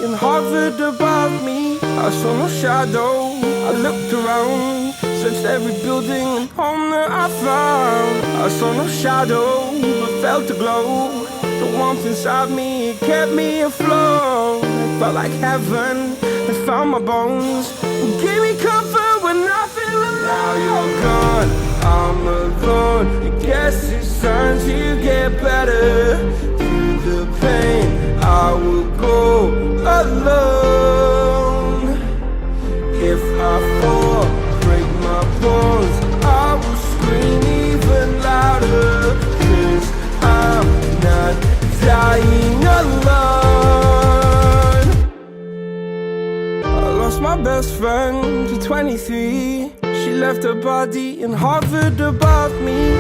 and hovered above me. I saw no shadow, I looked around, searched every building and home that I found. I saw no shadow, but felt the glow. The warmth inside me, it kept me afloat. It felt like heaven, it found my bones, and gave me comfort when I feel alone. Now you're gone, I'm alone. I guess it's time to get better. Through the pain, I will go alone. If I fall, break my bones, I will scream even louder. 'Cause I'm not dying alone. I lost my best friend to 23. She left her body and hovered above me.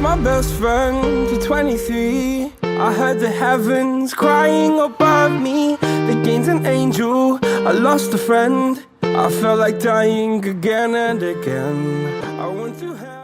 My best friend to 23. I heard the heavens crying above me. The gain's an angel, I lost a friend. I felt like dying again and again. I went through hell.